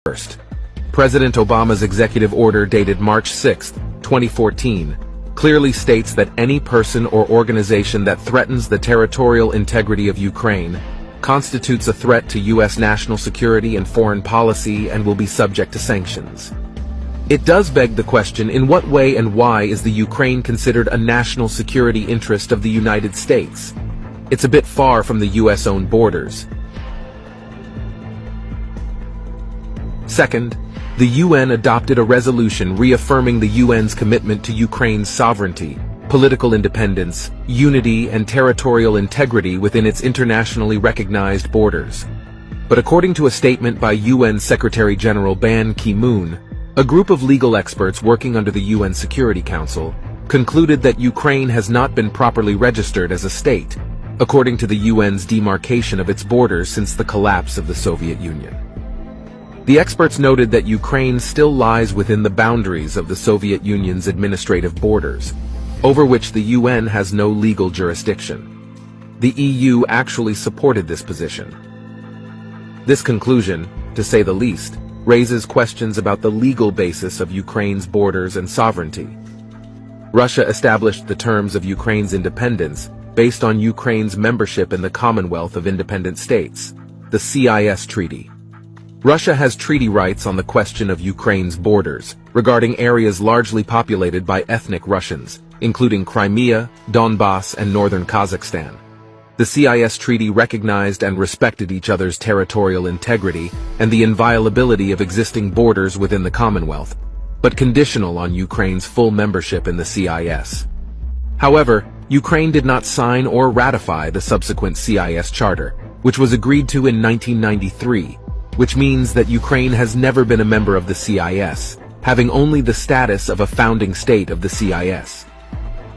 First, President Obama's executive order dated March 6, 2014, clearly states that any person or organization that threatens the territorial integrity of Ukraine constitutes a threat to U.S. national security and foreign policy and will be subject to sanctions. It does beg the question, in what way and why is the Ukraine considered a national security interest of the United States? It's a bit far from the U.S.-owned borders. Second, the UN adopted a resolution reaffirming the UN's commitment to Ukraine's sovereignty, political independence, unity, and territorial integrity within its internationally recognized borders. But according to a statement by UN Secretary-General Ban Ki-moon, a group of legal experts working under the UN Security Council concluded that Ukraine has not been properly registered as a state, according to the UN's demarcation of its borders since the collapse of the Soviet Union. The experts noted that Ukraine still lies within the boundaries of the Soviet Union's administrative borders, over which the UN has no legal jurisdiction. The EU actually supported this position. This conclusion, to say the least, raises questions about the legal basis of Ukraine's borders and sovereignty. Russia established the terms of Ukraine's independence based on Ukraine's membership in the Commonwealth of Independent States, the CIS Treaty. Russia has treaty rights on the question of Ukraine's borders, regarding areas largely populated by ethnic Russians, including Crimea, Donbass, and northern Kazakhstan. The CIS Treaty recognized and respected each other's territorial integrity and the inviolability of existing borders within the Commonwealth, but conditional on Ukraine's full membership in the CIS. However, Ukraine did not sign or ratify the subsequent CIS Charter, which was agreed to in 1993, which means that Ukraine has never been a member of the CIS, having only the status of a founding state of the CIS.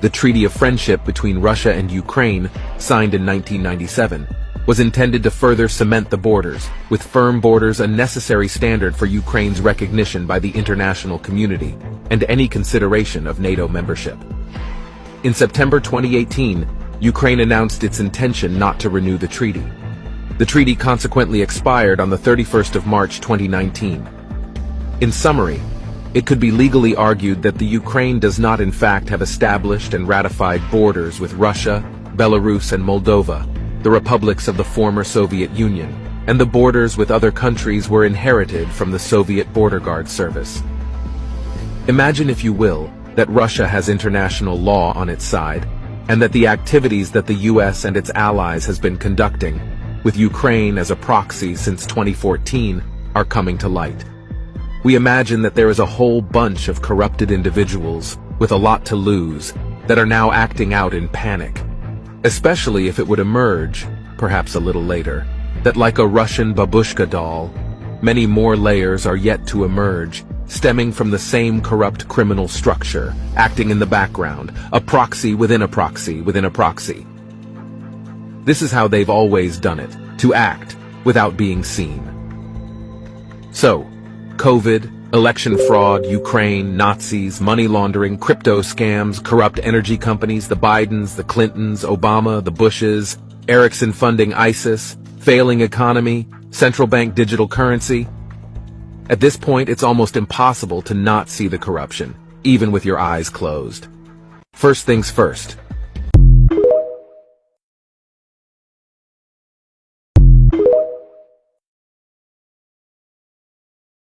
The Treaty of Friendship between Russia and Ukraine, signed in 1997, was intended to further cement the borders, with firm borders a necessary standard for Ukraine's recognition by the international community and any consideration of NATO membership. In September 2018, Ukraine announced its intention not to renew the treaty. The treaty consequently expired on the 31st of March 2019. In summary, it could be legally argued that the Ukraine does not in fact have established and ratified borders with Russia, Belarus, and Moldova, the republics of the former Soviet Union, and the borders with other countries were inherited from the Soviet Border Guard Service. Imagine, if you will, that Russia has international law on its side, and that the activities that the US and its allies has been conducting, with Ukraine as a proxy since 2014, are coming to light. We imagine that there is a whole bunch of corrupted individuals with a lot to lose that are now acting out in panic, especially if it would emerge, perhaps a little later, that like a Russian babushka doll, many more layers are yet to emerge, stemming from the same corrupt criminal structure, acting in the background, a proxy within a proxy within a proxy. This is how they've always done it, to act without being seen. So, COVID, election fraud, Ukraine, Nazis, money laundering, crypto scams, corrupt energy companies, the Bidens, the Clintons, Obama, the Bushes, Ericsson funding ISIS, failing economy, central bank digital currency. At this point, it's almost impossible to not see the corruption, even with your eyes closed. First things first,